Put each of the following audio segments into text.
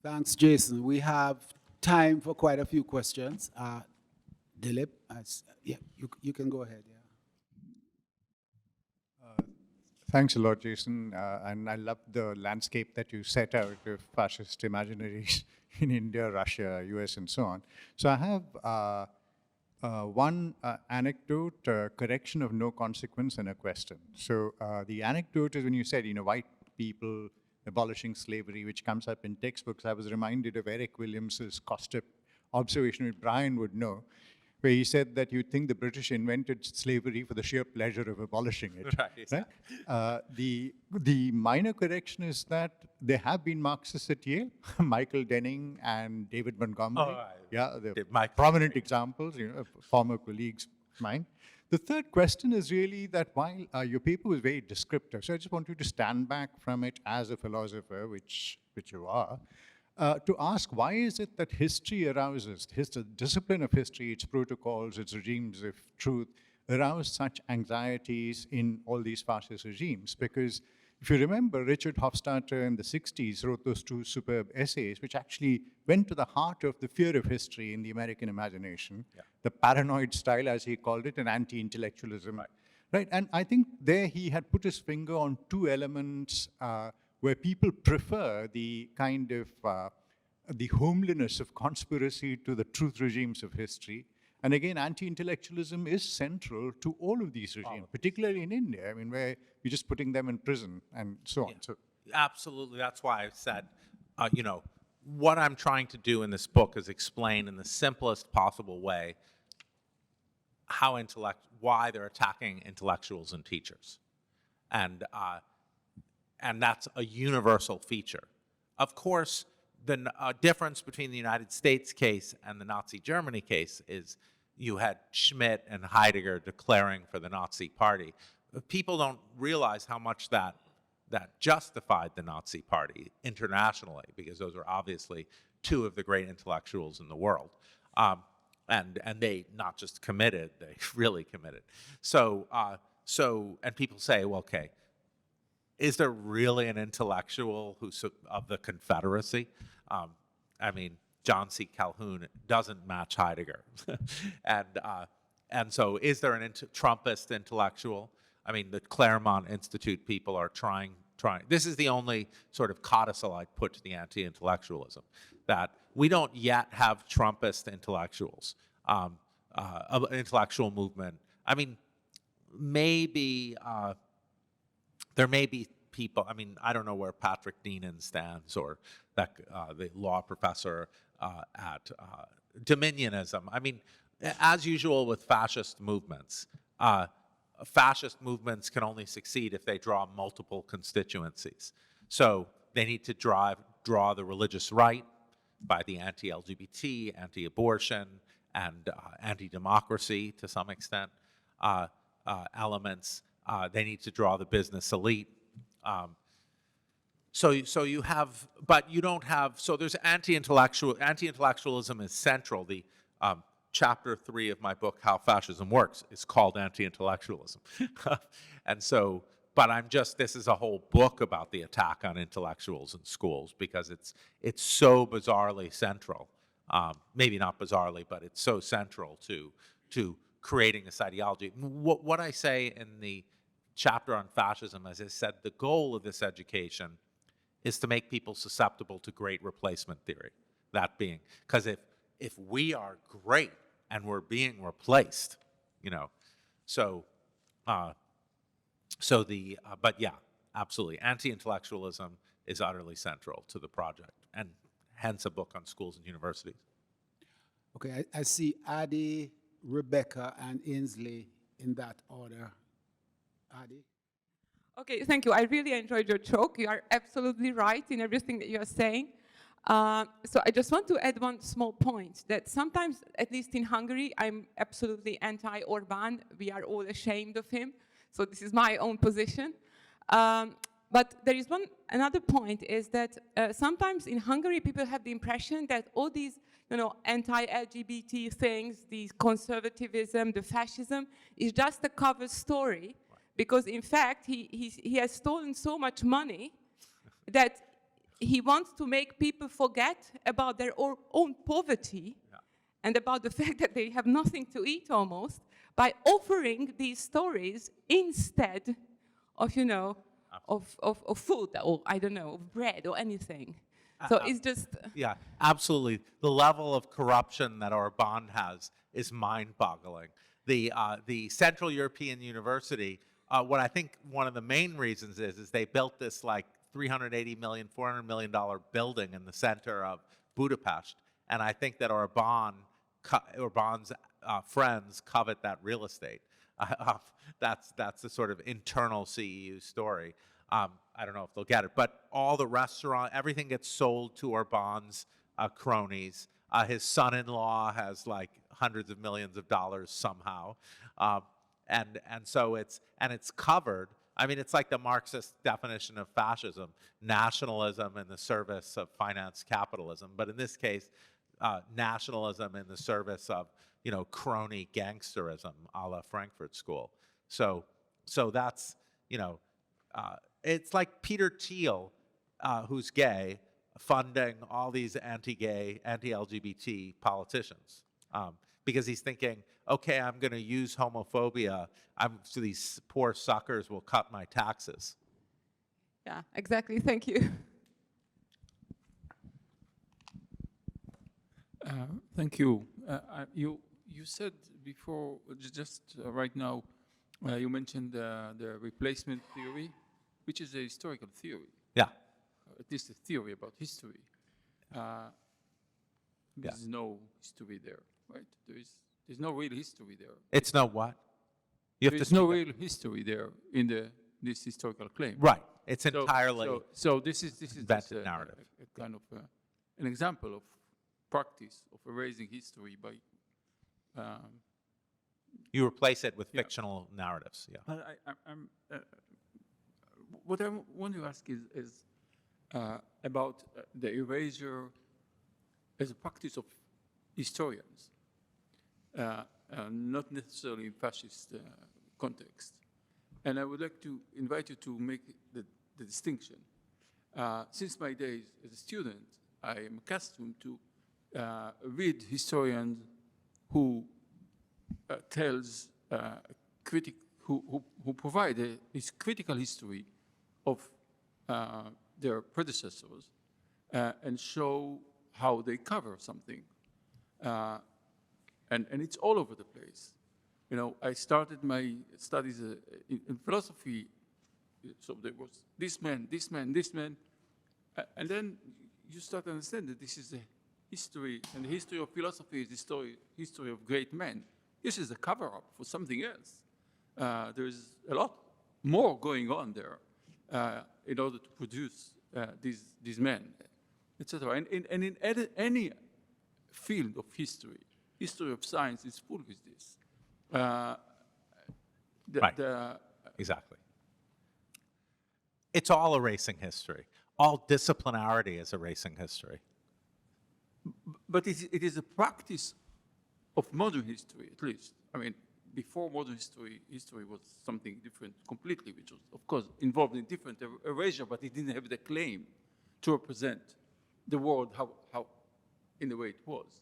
Thanks, Jason. We have time for quite a few questions. Dilip, yeah, you can go ahead. Yeah. Thanks a lot, Jason. And I love the landscape that you set out of fascist imaginaries in India, Russia, US, and so on. So I have one anecdote, correction of no consequence, and a question. So the anecdote is when you said, white people abolishing slavery, which comes up in textbooks. I was reminded of Eric Williams's Costa observation, which Brian would know, where he said that you'd think the British invented slavery for the sheer pleasure of abolishing it. Right? The minor correction is that there have been Marxists at Yale, Michael Denning and David Montgomery. The prominent examples, former colleagues of mine. The third question is really that while your paper was very descriptive, so I just want you to stand back from it as a philosopher, which you are, to ask why is it that history arouses, the discipline of history, its protocols, its regimes of truth, arouse such anxieties in all these fascist regimes? Because if you remember, Richard Hofstadter in the 60s wrote those two superb essays, which actually went to the heart of the fear of history in the American imagination, the paranoid style, as he called it, and anti-intellectualism. Right? And I think there he had put his finger on two elements where people prefer the kind of the homeliness of conspiracy to the truth regimes of history. And again, anti-intellectualism is central to all of these regimes, particularly in India, where you're just putting them in prison and so on. So, absolutely, that's why I said, what I'm trying to do in this book is explain in the simplest possible way why they're attacking intellectuals and teachers. And that's a universal feature. Of course, the difference between the United States case and the Nazi Germany case is you had Schmidt and Heidegger declaring for the Nazi Party. People don't realize how much that justified the Nazi Party internationally, because those are obviously two of the great intellectuals in the world. And they not just committed, they really committed. And people say, well, okay, is there really an intellectual who's of the Confederacy? John C. Calhoun doesn't match Heidegger. and so is there an Trumpist intellectual? The Claremont Institute people are trying. This is the only sort of codicil I'd put to the anti-intellectualism, that we don't yet have Trumpist intellectuals, intellectual movement. Maybe there may be people, I don't know where Patrick Deenan stands, or that the law professor at Dominionism. As usual with fascist movements can only succeed if they draw multiple constituencies. So they need to draw the religious right by the anti-LGBT, anti-abortion, and anti-democracy to some extent elements. They need to draw the business elite. So you have, but you don't have, so there's anti-intellectualism is central. The chapter 3 of my book, How Fascism Works, is called Anti-Intellectualism. This is a whole book about the attack on intellectuals in schools, because it's so bizarrely central. Maybe not bizarrely, but it's so central to creating this ideology. What I say in the chapter on fascism, as I said, the goal of this education is to make people susceptible to great replacement theory. That being, because if we are great and we're being replaced, but yeah, absolutely, anti-intellectualism is utterly central to the project, and hence a book on schools and universities. Okay, I see Adi, Rebecca, and Ainsley in that order. Adi? Okay, thank you. I really enjoyed your talk. You are absolutely right in everything that you are saying. So I just want to add one small point, that sometimes, at least in Hungary, I'm absolutely anti-Orban. We are all ashamed of him. So this is my own position. But there is another point, is that sometimes in Hungary, people have the impression that all these anti-LGBT things, the conservatism, the fascism, is just a cover story. Because in fact, he has stolen so much money that he wants to make people forget about their own poverty and about the fact that they have nothing to eat almost by offering these stories instead of, you know, of food or, I don't know, of bread or anything. So it's just... Yeah, absolutely. The level of corruption that Orbán has is mind-boggling. The Central European University, what I think one of the main reasons is they built this like $380 million, $400 million building in the center of Budapest. And I think that Orbán's friends covet that real estate. That's the sort of internal CEU story. I don't know if they'll get it, but all the restaurant, everything gets sold to Orbán's cronies. His son-in-law has like hundreds of millions of dollars somehow, and so it's covered. I mean, it's like the Marxist definition of fascism: nationalism in the service of finance capitalism. But in this case, nationalism in the service of, you know, crony gangsterism, a la Frankfurt School. So that's, you know, it's like Peter Thiel, who's gay, funding all these anti-gay, anti-LGBT politicians, because he's thinking, okay, I'm going to use homophobia. So these poor suckers will cut my taxes. Yeah, exactly. Thank you. Thank you. You said before, just right now, you mentioned the replacement theory, which is a historical theory. Yeah. At least a theory about history. There's no history there, right? There's no real history there. It's no what? You have There's to no speak real history there in this historical claim. Right. It's entirely So this is just a narrative. a kind of an example of practice of erasing history by. You replace it with fictional narratives. Yeah. But what I want to ask is about the erasure as a practice of historians, not necessarily in fascist context. And I would like to invite you to make the distinction. Since my days as a student, I am accustomed to read historians who tells who provide this critical history of their predecessors and show how they cover something. And it's all over the place. You know, I started my studies in philosophy, so there was this man, this man, this man, and then you start to understand that this is a history, and the history of philosophy is the history of great men. This is a cover-up for something else. There's a lot more going on there in order to produce these men, etc. And in any field of history of science is full with this. Right. Exactly. It's all erasing history. All disciplinarity is erasing history. But it is a practice of modern history, at least. I mean, before modern history was something different completely, which was, of course, involved in different erasure, but it didn't have the claim to represent the world how in the way it was.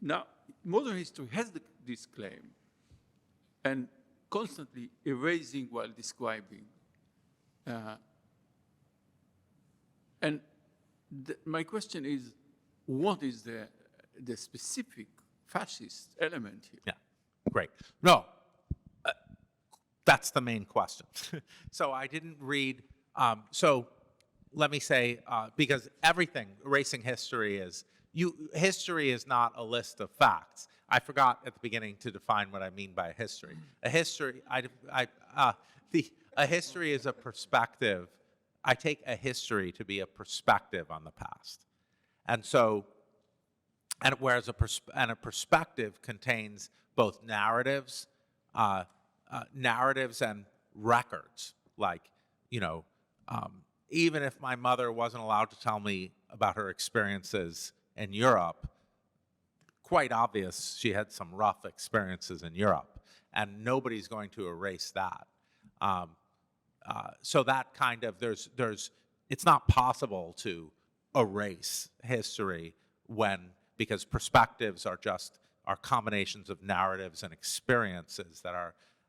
Now, modern history has this claim, and constantly erasing while describing. And my question is, what is the specific fascist element here? Yeah, great. No, that's the main question. So I didn't read, so let me say, because everything, erasing history is, history is not a list of facts. I forgot at the beginning to define what I mean by history. A history, a history is a perspective. I take a history to be a perspective on the past. And so, whereas a perspective contains both narratives, narratives and records. Like, you know, even if my mother wasn't allowed to tell me about her experiences in Europe, quite obvious she had some rough experiences in Europe, and nobody's going to erase that. So that kind of, there's it's not possible to erase history because perspectives are combinations of narratives and experiences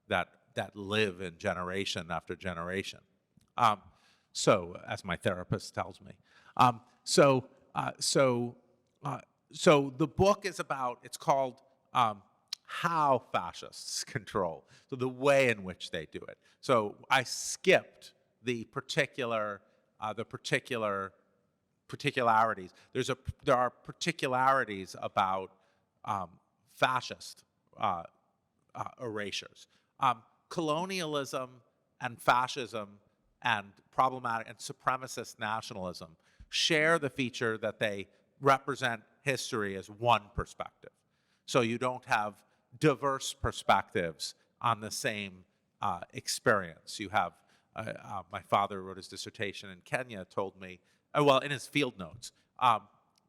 that live in generation after generation. So, as my therapist tells me. So the book is it's called How Fascists Control, so the way in which they do it. So I skipped the particularities. There are particularities about fascist erasures. Colonialism and fascism and problematic and supremacist nationalism share the feature that they represent history as one perspective. So you don't have diverse perspectives on the same experience. You have, my father wrote his dissertation in Kenya, told me, in his field notes,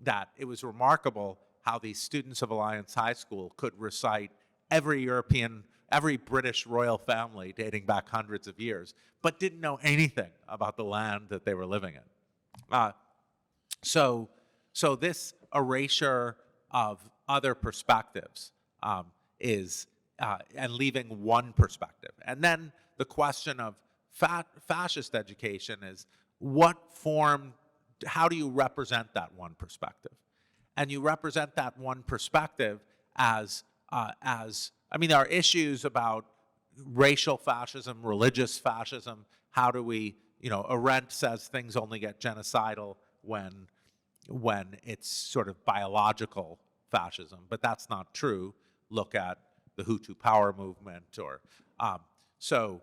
that it was remarkable how these students of Alliance High School could recite every British royal family dating back hundreds of years, but didn't know anything about the land that they were living in. So this erasure of other perspectives is, and leaving one perspective. And then the question of fascist education is, how do you represent that one perspective? And you represent that one perspective as there are issues about racial fascism, religious fascism. How do we, Arendt says things only get genocidal when it's sort of biological fascism, but that's not true. Look at the Hutu power movement, or so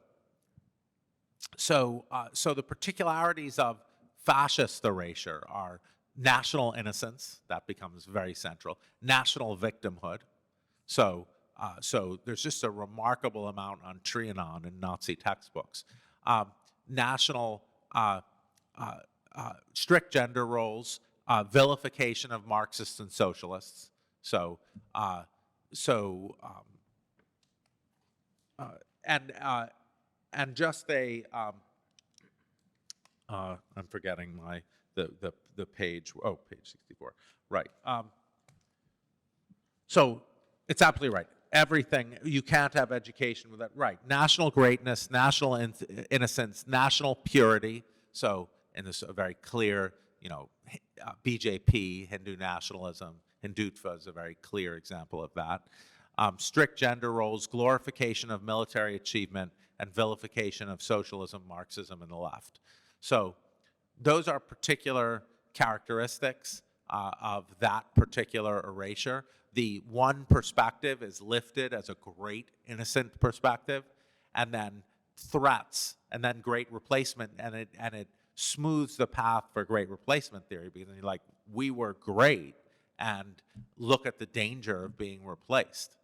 the particularities of fascist erasure are national innocence, that becomes very central, national victimhood. So there's just a remarkable amount on Trianon in Nazi textbooks. National strict gender roles, vilification of Marxists and socialists. And just I'm forgetting the page. Oh, page 64. Right. So it's absolutely right. Everything, you can't have education without, right, national greatness, national innocence, national purity. So in this very clear, BJP, Hindu nationalism, Hindutva is a very clear example of that. Strict gender roles, glorification of military achievement, and vilification of socialism, Marxism, and the left. So those are particular characteristics of that particular erasure. The one perspective is lifted as a great innocent perspective, and then threats, and then great replacement, and it smooths the path for great replacement theory, because you're like, we were great, and look at the danger of being replaced.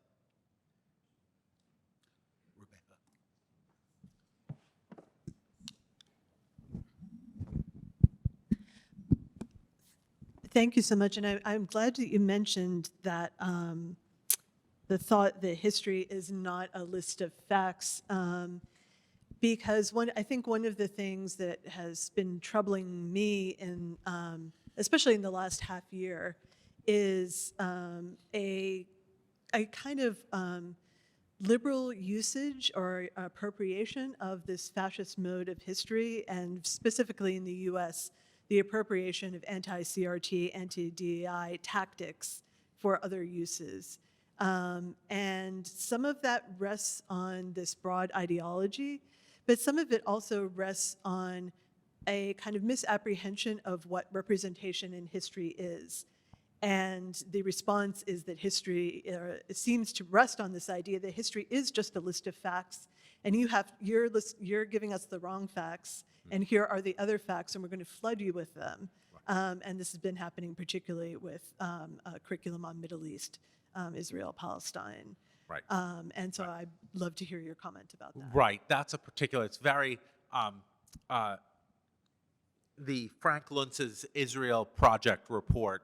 Thank you so much, and I'm glad that you mentioned that the thought that history is not a list of facts, because I think one of the things that has been troubling me, especially in the last half year, is a kind of liberal usage or appropriation of this fascist mode of history, and specifically in the U.S., the appropriation of anti-CRT, anti-DEI tactics for other uses. And some of that rests on this broad ideology, but some of it also rests on a kind of misapprehension of what representation in history is. And the response is that history seems to rest on this idea that history is just a list of facts, and you're giving us the wrong facts, and here are the other facts, and we're going to flood you with them. Right. And this has been happening particularly with a curriculum on Middle East, Israel, Palestine. Right. And so I'd love to hear your comment about that. Right. That's a particular, it's very, the Frank Luntz's Israel Project report,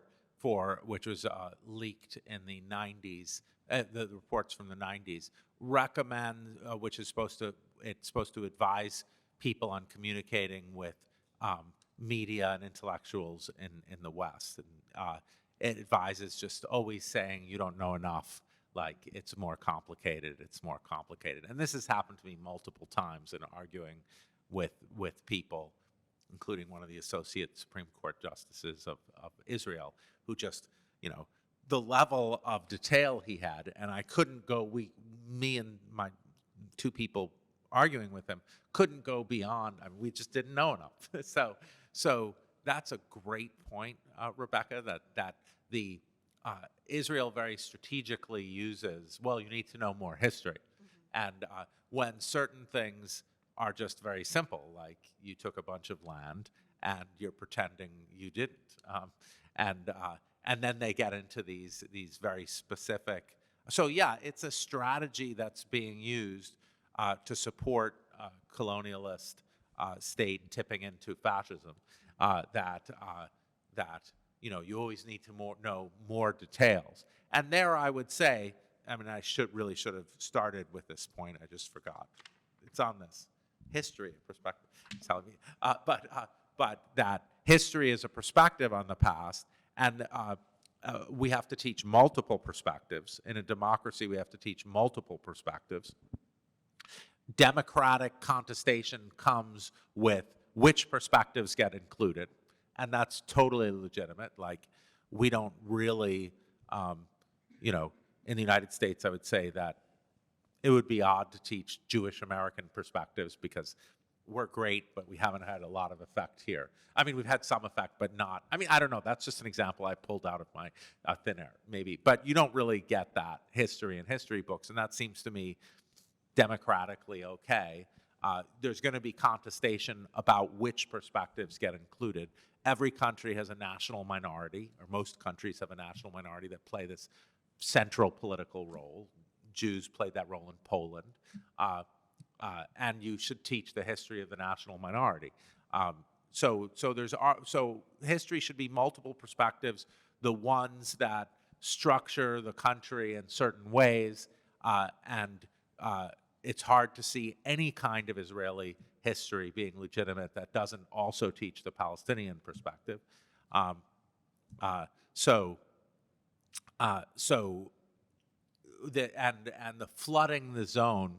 which was leaked in the 90s, the reports from the 90s, recommend, which is supposed to advise people on communicating with media and intellectuals in the West. And it advises just always saying you don't know enough, like it's more complicated, it's more complicated. And this has happened to me multiple times in arguing with people, including one of the associate Supreme Court justices of Israel, who just, the level of detail he had, and I couldn't go, me and my two people arguing with him couldn't go beyond, we just didn't know enough. So that's a great point, Rebecca, that the Israel very strategically uses, well, you need to know more history. And when certain things are just very simple, like you took a bunch of land and you're pretending you didn't. And then they get into these very specific. So yeah, it's a strategy that's being used to support colonialist state tipping into fascism. That you always need to know more details. And there, I would say, I really should have started with this point. I just forgot. It's on this history perspective. It's telling me, but that history is a perspective on the past, and we have to teach multiple perspectives. In a democracy, we have to teach multiple perspectives. Democratic contestation comes with which perspectives get included, and that's totally legitimate. Like, we don't really, in the United States, I would say that it would be odd to teach Jewish American perspectives because we're great, but we haven't had a lot of effect here. We've had some effect, but not. I don't know. That's just an example I pulled out of my thin air, maybe. But you don't really get that history in history books, and that seems to me democratically okay. There's going to be contestation about which perspectives get included. Every country has a national minority, or most countries have a national minority that play this central political role. Jews played that role in Poland. And you should teach the history of the national minority. So history should be multiple perspectives, the ones that structure the country in certain ways, and it's hard to see any kind of Israeli history being legitimate that doesn't also teach the Palestinian perspective. The flooding the zone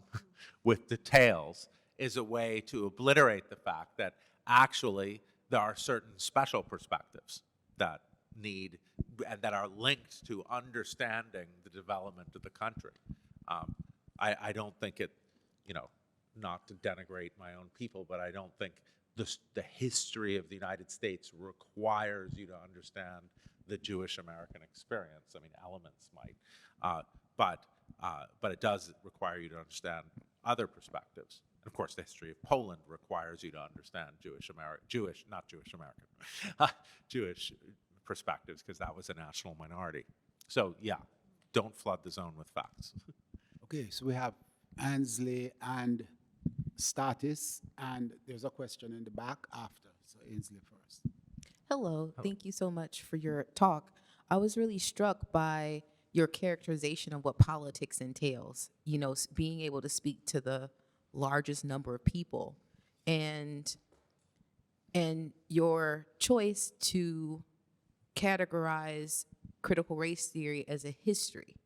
with details is a way to obliterate the fact that actually there are certain special perspectives that need and that are linked to understanding the development of the country. I don't think it, not to denigrate my own people, but I don't think the history of the United States requires you to understand the Jewish American experience. Elements might, but it does require you to understand other perspectives. And of course, the history of Poland requires you to understand Jewish perspectives, because that was a national minority. So yeah, don't flood the zone with facts. Okay, so we have Ainsley and Status, and there's a question in the back after. So Ainsley first. Hello, thank you so much for your talk. I was really struck by your characterization of what politics entails, being able to speak to the largest number of people, and your choice to categorize critical race theory as a history,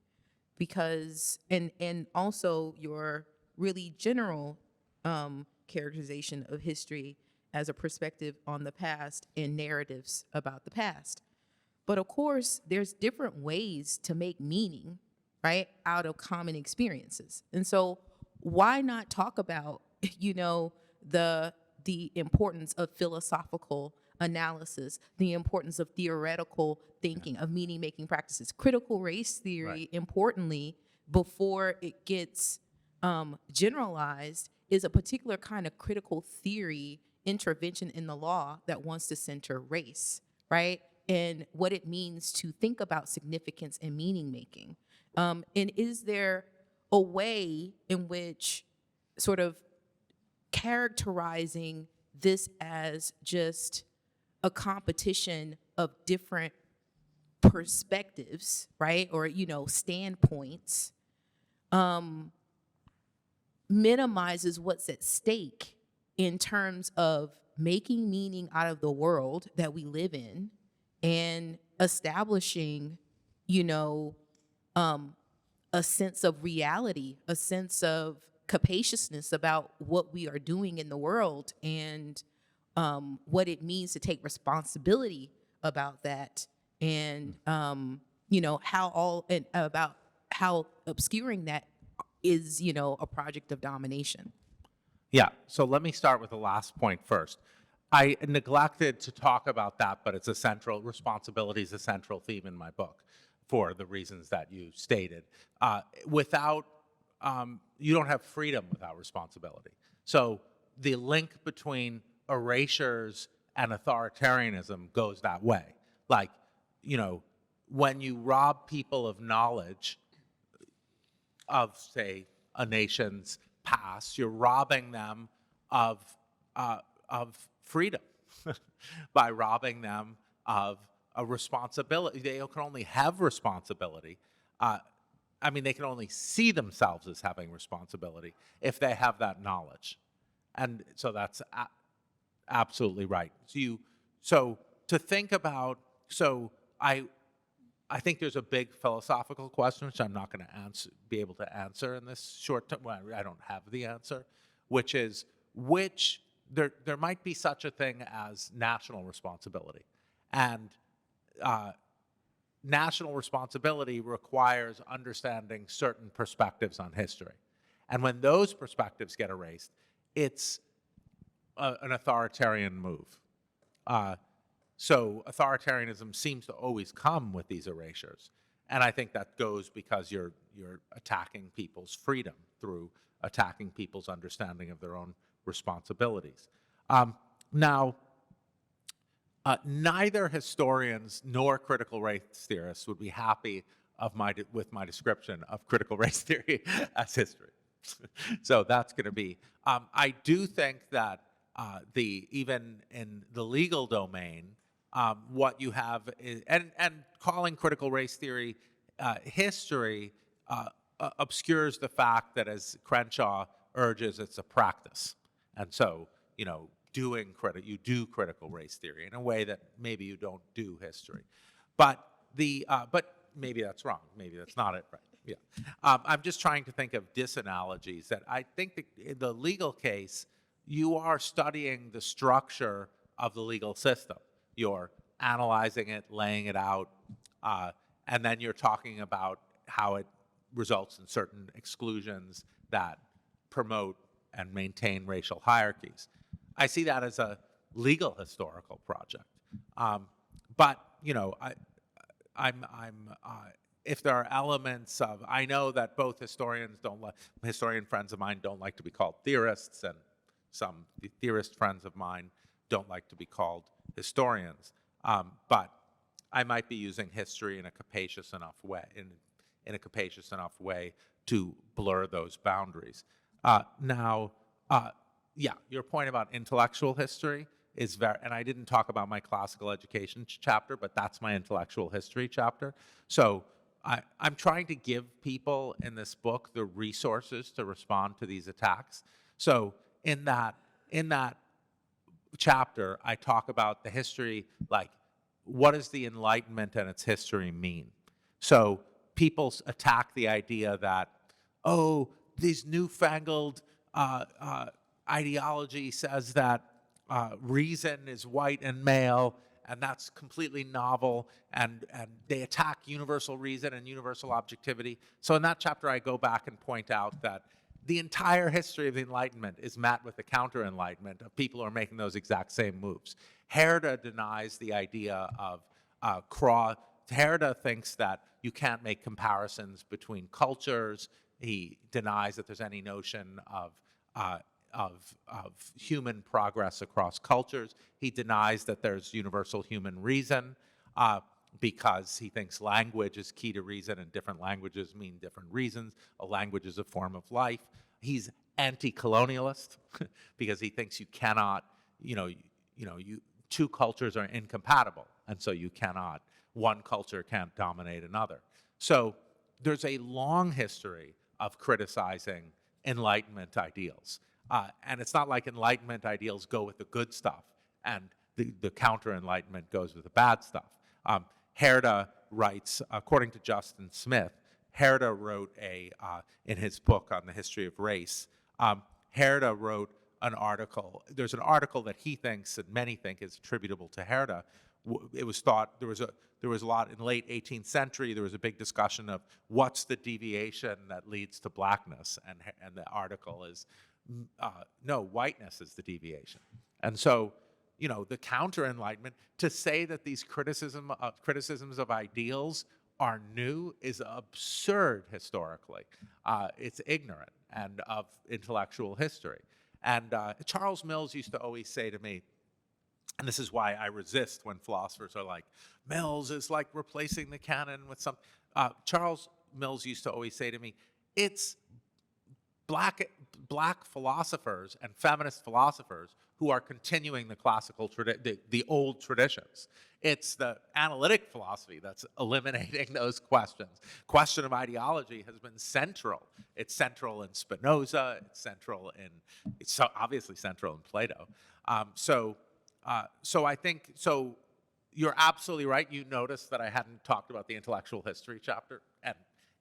because, and also your really general characterization of history as a perspective on the past and narratives about the past. But of course, there's different ways to make meaning, right, out of common experiences. And so why not talk about, the importance of philosophical analysis, the importance of theoretical thinking, of meaning-making practices. Critical race theory, right, importantly, before it gets generalized, is a particular kind of critical theory intervention in the law that wants to center race, right? And what it means to think about significance and meaning making. And is there a way in which sort of characterizing this as just a competition of different perspectives, right, or standpoints, minimizes what's at stake in terms of making meaning out of the world that we live in and establishing, you know, a sense of reality, a sense of capaciousness about what we are doing in the world, and what it means to take responsibility about that, and you know, about how obscuring that is, you know, a project of domination. Yeah, so let me start with the last point first. I neglected to talk about that, but it's a central, responsibility is a central theme in my book for the reasons that you stated. You don't have freedom without responsibility. So the link between erasures and authoritarianism goes that way. Like, you know, when you rob people of knowledge of, say, a nation's past, you're robbing them of freedom by robbing them of a responsibility. They can only have responsibility. I mean, they can only see themselves as having responsibility if they have that knowledge. And so that's absolutely right. So to think about, I think there's a big philosophical question, which I'm not going to be able to answer in this short term. Well, I don't have the answer, which is there might be such a thing as national responsibility. And national responsibility requires understanding certain perspectives on history. And when those perspectives get erased, it's an authoritarian move. So authoritarianism seems to always come with these erasures. And I think that goes because you're attacking people's freedom through attacking people's understanding of their own responsibilities. Neither historians nor critical race theorists would be happy with my description of critical race theory as history. So that's going to be. I do think that even in the legal domain, what you have is, and calling critical race theory history obscures the fact that, as Crenshaw urges, it's a practice. And so, you know, you do critical race theory in a way that maybe you don't do history. But maybe that's wrong. Maybe that's not it, right? Yeah. I'm just trying to think of disanalogies that I think in the legal case, you are studying the structure of the legal system. You're analyzing it, laying it out, and then you're talking about how it results in certain exclusions that promote and maintain racial hierarchies. I see that as a legal historical project. But, you know, if there are elements of, I know that both historian friends of mine don't like to be called theorists, and some theorist friends of mine don't like to be called historians. But I might be using history in a capacious enough way, in a capacious enough way to blur those boundaries. Yeah, your point about intellectual history is and I didn't talk about my classical education chapter, but that's my intellectual history chapter. So I'm trying to give people in this book the resources to respond to these attacks. So in that chapter, I talk about the history, like, what does the Enlightenment and its history mean? So people attack the idea that, oh, these newfangled ideology says that reason is white and male, and that's completely novel, and they attack universal reason and universal objectivity. So in that chapter, I go back and point out that the entire history of the Enlightenment is met with the counter-Enlightenment of people who are making those exact same moves. Herder denies the idea of Herder thinks that you can't make comparisons between cultures. He denies that there's any notion of human progress across cultures. He denies that there's universal human reason because he thinks language is key to reason, and different languages mean different reasons. A language is a form of life. He's anti-colonialist because he thinks you cannot, two cultures are incompatible, and so one culture can't dominate another. So there's a long history of criticizing Enlightenment ideals. And it's not like Enlightenment ideals go with the good stuff and the counter-Enlightenment goes with the bad stuff. Herder writes, according to Justin Smith, Herder wrote in his book on the history of race, Herder wrote an article. There's an article that he thinks and many think is attributable to Herder. It was thought there was a lot in the late 18th century. There was a big discussion of what's the deviation that leads to blackness, and the article is no, whiteness is the deviation. And so, you know, the counter-Enlightenment, to say that these criticisms of ideals are new is absurd historically. It's ignorant and of intellectual history. And Charles Mills used to always say to me, and this is why I resist when philosophers are like, Mills is like replacing the canon with some. Charles Mills used to always say to me, it's black philosophers and feminist philosophers who are continuing the classical the old traditions. It's the analytic philosophy that's eliminating those questions. Question of ideology has been central. It's central in Spinoza. It's so obviously central in Plato. So I think you're absolutely right. You noticed that I hadn't talked about the intellectual history chapter, and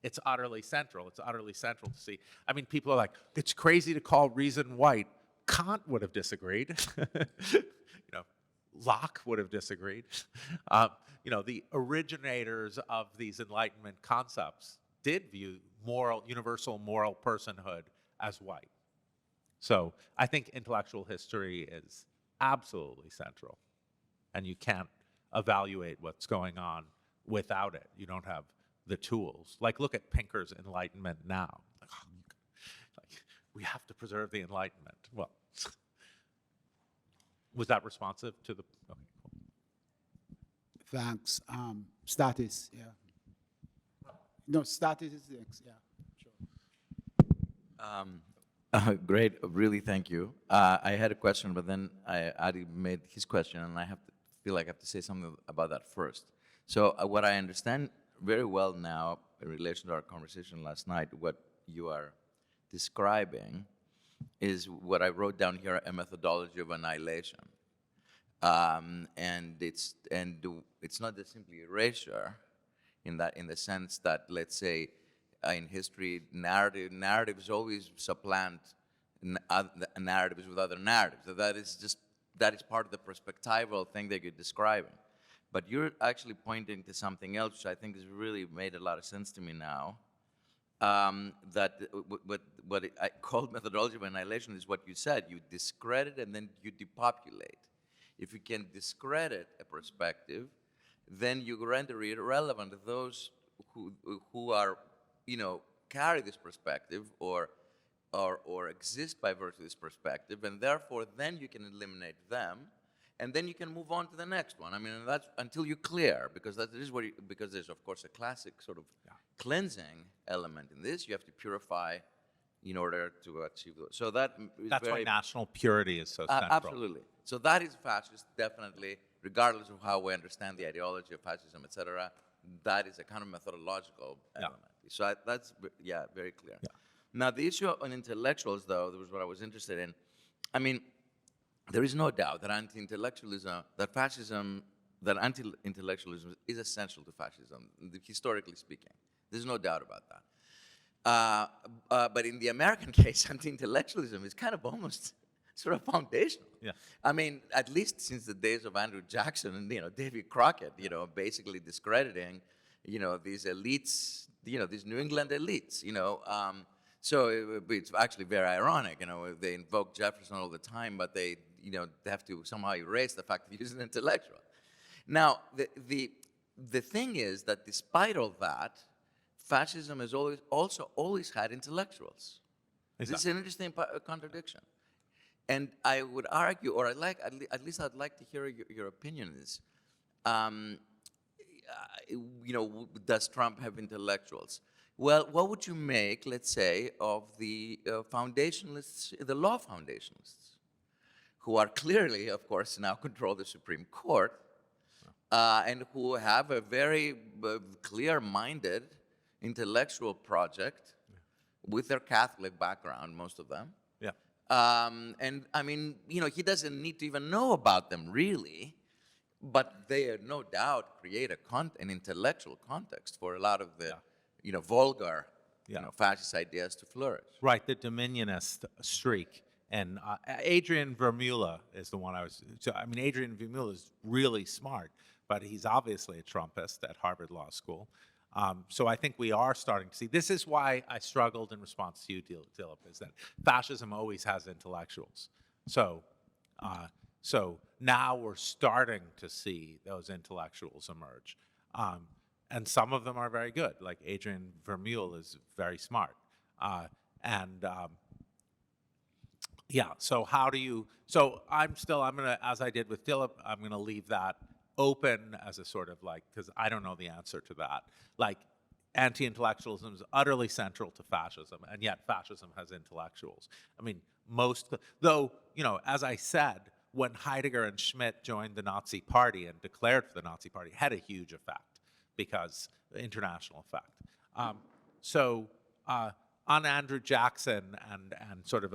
it's utterly central. It's utterly central to see. I mean, people are like, it's crazy to call reason white. Kant would have disagreed. You know, Locke would have disagreed. You know, the originators of these Enlightenment concepts did view universal moral personhood as white. So I think intellectual history is absolutely central, and you can't evaluate what's going on without it. You don't have the tools. Like, look at Pinker's Enlightenment now. Like, we have to preserve the Enlightenment. Well, was that responsive to the? Okay, cool. Thanks. Status, yeah. No, status is next, yeah. Sure. Great, really, thank you. I had a question, but then Adi made his question, and I feel like I have to say something about that first. So what I understand very well now in relation to our conversation last night, what you are describing is what I wrote down here, a methodology of annihilation. And it's not just simply erasure in the sense that, let's say, in history, narratives always supplant narratives with other narratives. So that is part of the perspectival thing that you're describing. But you're actually pointing to something else, which I think has really made a lot of sense to me now. That what I called methodology of annihilation is what you said. You discredit and then you depopulate. If you can discredit a perspective, then you render irrelevant those who are, you know, carry this perspective or exist by virtue of this perspective, and therefore then you can eliminate them, and then you can move on to the next one. I mean, that's until you clear, because because there's of course a classic sort of cleansing element in this. You have to purify in order to achieve those. So that's why national purity is so central. Absolutely. So that is fascist, definitely, regardless of how we understand the ideology of fascism, etc. That is a kind of methodological element. So that's, very clear. Yeah. Now, the issue on intellectuals, though, that was what I was interested in. I mean, there is no doubt that anti-intellectualism is essential to fascism, historically speaking. There's no doubt about that. But in the American case, anti-intellectualism is kind of almost sort of foundational. Yeah. I mean, at least since the days of Andrew Jackson and, Davy Crockett, basically discrediting, these elites, these New England elites, So it's actually very ironic, they invoke Jefferson all the time, but they have to somehow erase the fact that he's an intellectual. Now, the thing is that despite all that, fascism has always had intellectuals. Exactly. This is an interesting contradiction. And I would argue, or at least I'd like to hear your opinion on this. Does Trump have intellectuals? Well, what would you make, let's say, of the foundationalists, the law foundationalists, who are clearly, of course, now control the Supreme Court, and who have a very clear-minded intellectual project with their Catholic background, most of them. Yeah. And I mean, he doesn't need to even know about them really, but they no doubt create an intellectual context for a lot of the, vulgar, fascist ideas to flourish. Right, the dominionist streak. And Adrian Vermeulen is the one Adrian Vermeulen is really smart, but he's obviously a Trumpist at Harvard Law School. So I think we are starting to see, this is why I struggled in response to you, Dilip, is that fascism always has intellectuals. So now we're starting to see those intellectuals emerge. And some of them are very good, like Adrian Vermeulen is very smart. So I'm gonna, as I did with Dilip, I'm gonna leave that open as a sort of because I don't know the answer to that. Anti-intellectualism is utterly central to fascism, and yet fascism has intellectuals. I mean, as I said, when Heidegger and Schmidt joined the Nazi Party and declared for the Nazi Party, had a huge effect, because international effect. On Andrew Jackson and sort of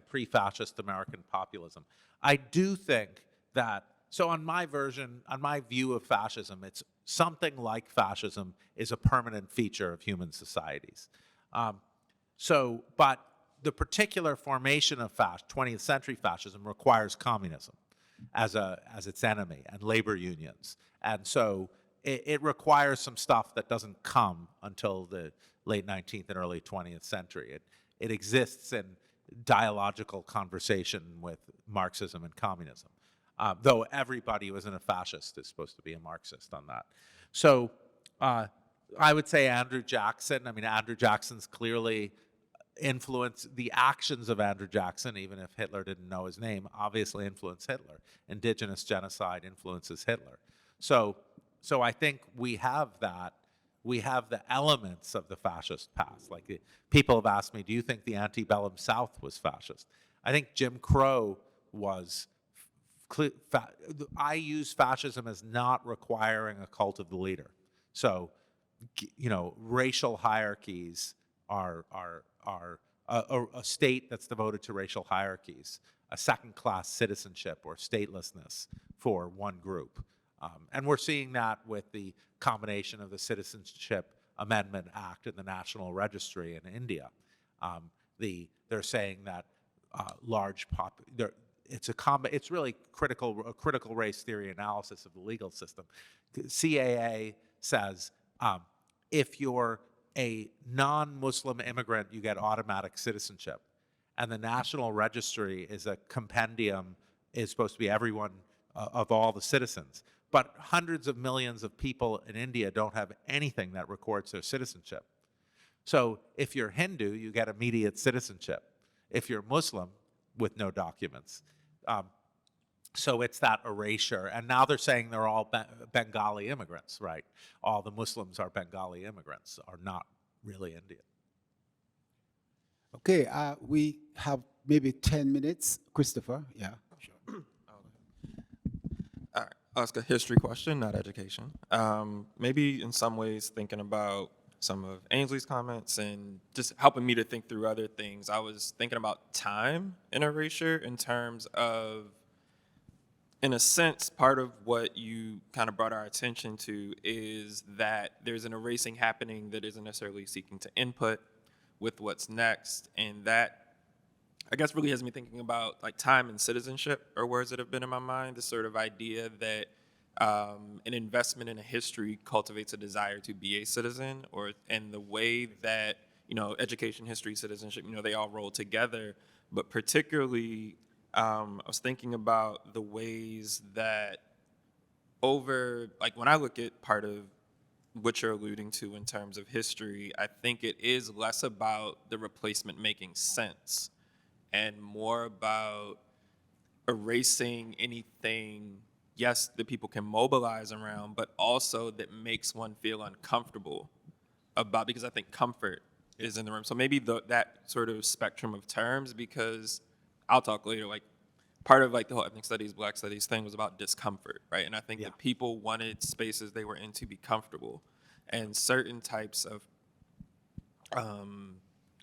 pre-fascist American populism, I do think that, on my view of fascism, it's something like fascism is a permanent feature of human societies. But the particular formation of 20th century fascism requires communism as its enemy, and labor unions. And so it requires some stuff that doesn't come until the late 19th and early 20th century. It exists in dialogical conversation with Marxism and communism. Though everybody who isn't a fascist is supposed to be a Marxist on that. So I would say Andrew Jackson's clearly influenced, the actions of Andrew Jackson, even if Hitler didn't know his name, obviously influenced Hitler. Indigenous genocide influences Hitler. So I think we have that. We have the elements of the fascist past. People have asked me, do you think the antebellum South was fascist? I think Jim Crow was. I use fascism as not requiring a cult of the leader. So, racial hierarchies are a state that's devoted to racial hierarchies, a second-class citizenship or statelessness for one group. And we're seeing that with the combination of the Citizenship Amendment Act and the National Registry in India. They're saying that it's really a critical race theory analysis of the legal system. CAA says if you're a non-Muslim immigrant, you get automatic citizenship. And the National Registry is a compendium, is supposed to be everyone of all the citizens. But hundreds of millions of people in India don't have anything that records their citizenship. So if you're Hindu, you get immediate citizenship. If you're Muslim, with no documents. So it's that erasure. And now they're saying they're all Bengali immigrants, right? All the Muslims are Bengali immigrants, are not really Indian. Okay, we have maybe 10 minutes. Christopher, yeah, sure. All right, ask a history question, not education. Maybe in some ways thinking about some of Ainsley's comments and just helping me to think through other things. I was thinking about time and erasure in terms of, in a sense, part of what you kind of brought our attention to is that there's an erasing happening that isn't necessarily seeking to input with what's next. And that, I guess, really has me thinking about time and citizenship are words that have been in my mind, this sort of idea that an investment in a history cultivates a desire to be a citizen, and the way that, education, history, citizenship, they all roll together. But particularly, I was thinking about the ways that when I look at part of what you're alluding to in terms of history, I think it is less about the replacement making sense and more about erasing anything, yes, that people can mobilize around, but also that makes one feel uncomfortable about, because I think comfort is in the room. So maybe that sort of spectrum of terms, because I'll talk later, part of the whole ethnic studies, black studies thing was about discomfort, right? And I think that people wanted spaces they were in to be comfortable, and certain types of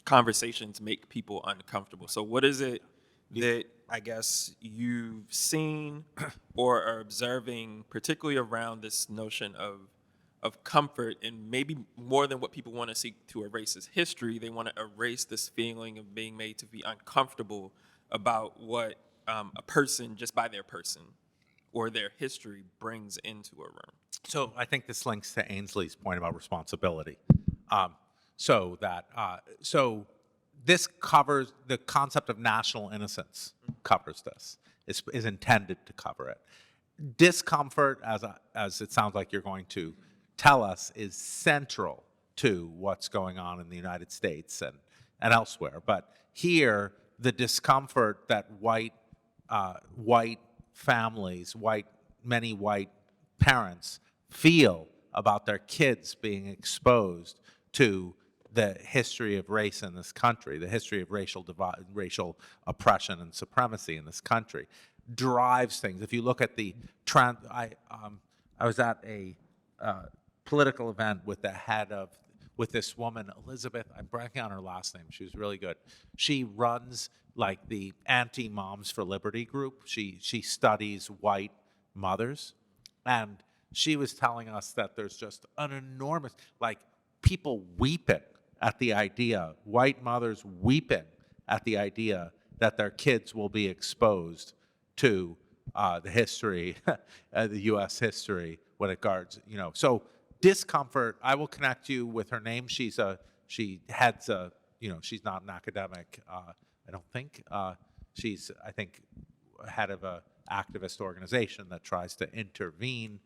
conversations make people uncomfortable. So what is it that I guess you've seen or are observing, particularly around this notion of comfort, and maybe more than what people want to seek to erase as history, they want to erase this feeling of being made to be uncomfortable about what a person, just by their person or their history, brings into a room. So I think this links to Ainsley's point about responsibility. So this covers the concept of national innocence. Covers this. Is intended to cover it. Discomfort, as it sounds like you're going to tell us, is central to what's going on in the United States and elsewhere. But here, the discomfort that white families, many white parents feel about their kids being exposed to the history of race in this country, the history of racial oppression and supremacy in this country, drives things. If you look at the trend, I was at a political event with this woman, Elizabeth, I'm blanking on her last name, she was really good. She runs like the Anti-Moms for Liberty group. She studies white mothers, and she was telling us that there's just an enormous, like, people weeping at the idea, white mothers weeping at the idea that their kids will be exposed to the history, the U.S. history, when it guards, So discomfort, I will connect you with her name. She heads a, she's not an academic, I don't think. She's, I think, head of an activist organization that tries to intervene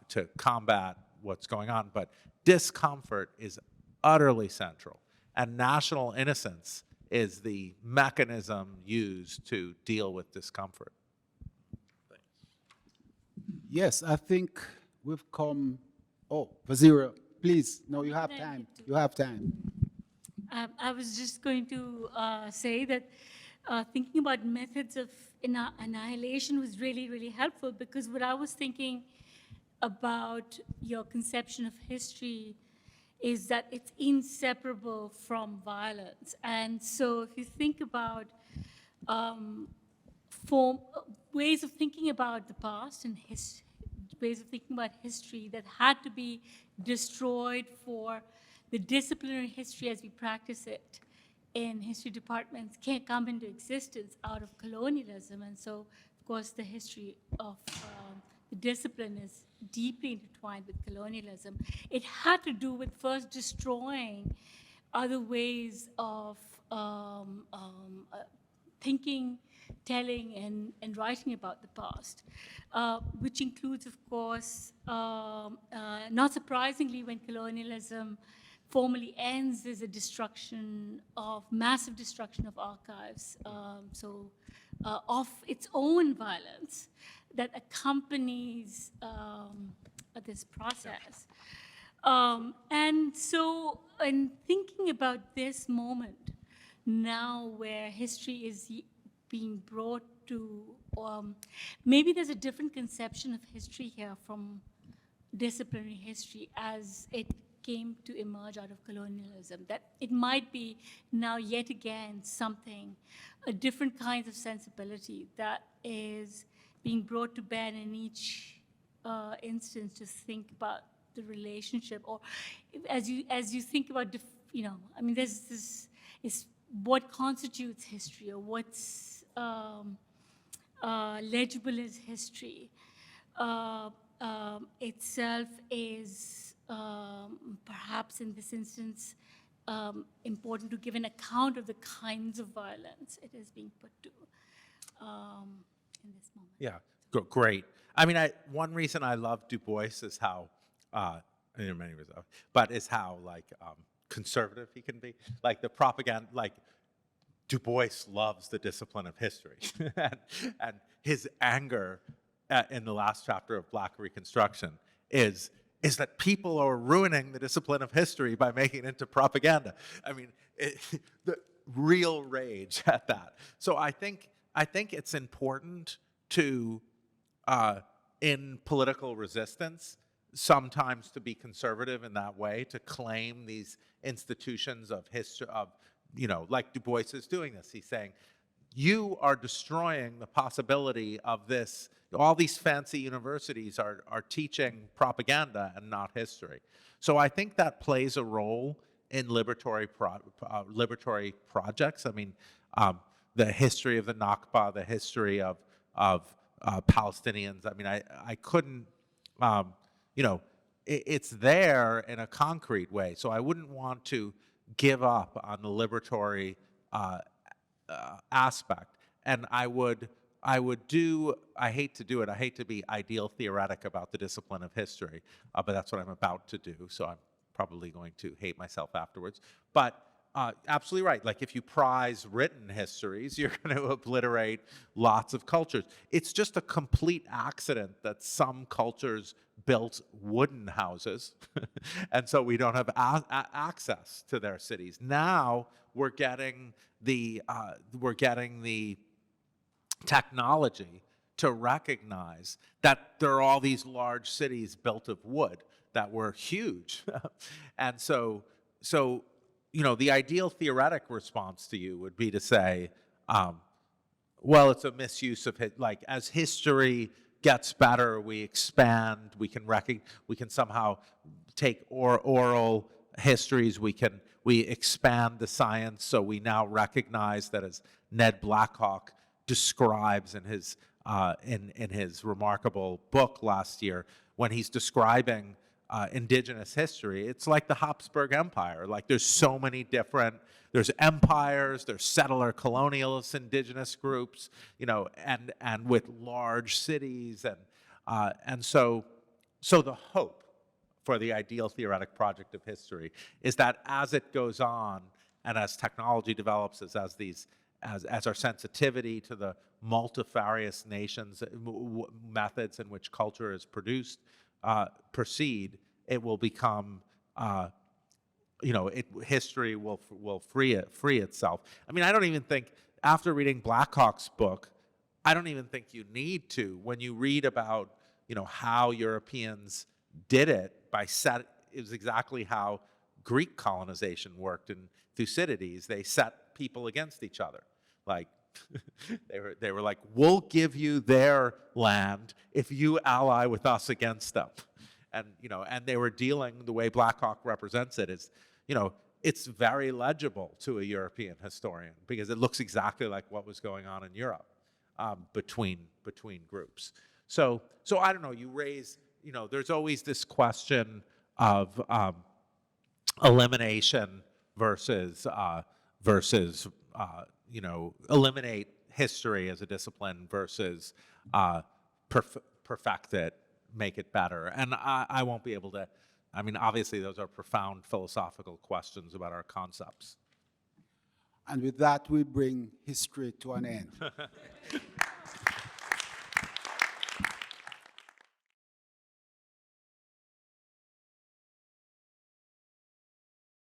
to combat what's going on. But discomfort is utterly central. And national innocence is the mechanism used to deal with discomfort. Yes, I think we've come. Oh, Vazira, please. No, you have time. You have time. I was just going to say that thinking about methods of annihilation was really, really helpful, because what I was thinking about your conception of history is that it's inseparable from violence. And so if you think about ways of thinking about the past and ways of thinking about history that had to be destroyed for the disciplinary history as we practice it in history departments can't come into existence out of colonialism. And so, of course, the history of the discipline is deeply intertwined with colonialism. It had to do with first destroying other ways of thinking, telling, and writing about the past, which includes, of course, not surprisingly, when colonialism formally ends, there's a massive destruction of archives, of its own violence that accompanies this process. And so in thinking about this moment now where history is being brought to, maybe there's a different conception of history here from disciplinary history as it came to emerge out of colonialism, that it might be now yet again something, a different kind of sensibility that is being brought to bear in each instance to think about the relationship, or as you think about, I mean, there's this is what constitutes history, or what's legible as history itself is perhaps in this instance important to give an account of the kinds of violence it is being put to in this moment. Yeah, great. I mean, one reason I love Du Bois is how, there are many reasons, but is how conservative he can be. Like the propaganda, like Du Bois loves the discipline of history, and his anger in the last chapter of Black Reconstruction is that people are ruining the discipline of history by making it into propaganda. I mean, the real rage at that. So I think it's important to, in political resistance, sometimes to be conservative in that way, to claim these institutions of history, like Du Bois is doing this. He's saying, you are destroying the possibility of this. All these fancy universities are teaching propaganda and not history. So I think that plays a role in liberatory projects. I mean, the history of the Nakba, the history of Palestinians. I mean, I couldn't, you know, it's there in a concrete way. So I wouldn't want to give up on the liberatory aspect. And I hate to do it, I hate to be ideal theoretic about the discipline of history, but that's what I'm about to do, so I'm probably going to hate myself afterwards. But absolutely right, like if you prize written histories, you're going to obliterate lots of cultures. It's just a complete accident that some cultures built wooden houses, and so we don't have access to their cities. Now we're getting the technology to recognize that there are all these large cities built of wood that were huge. And so, you know, the ideal theoretic response to you would be to say, well, it's a misuse of it. Like, as history gets better, we expand, we can somehow take oral histories, we expand the science, so we now recognize that, as Ned Blackhawk describes in his remarkable book last year, when he's describing indigenous history, it's like the Habsburg Empire. Like, there's so many different, there's empires, there's settler colonialist indigenous groups, you know, and with large cities, and so the hope for the ideal theoretic project of history is that as it goes on and as technology develops, as our sensitivity to the multifarious nations, methods in which culture is produced, proceed, it will become, you know, history will free itself. I mean, I don't even think, after reading Blackhawk's book, I don't even think you need to. When you read about, you know, how Europeans did it, it was exactly how Greek colonization worked in Thucydides. They set people against each other. Like, they were like, we'll give you their land if you ally with us against them. And, you know, and they were dealing, the way Blackhawk represents it is, you know, it's very legible to a European historian because it looks exactly like what was going on in Europe between groups. So I don't know, you raise, you know, there's always this question of elimination versus you know, eliminate history as a discipline versus perfect it, make it better. And I won't be able to, I mean, obviously those are profound philosophical questions about our concepts. And with that, we bring history to an end.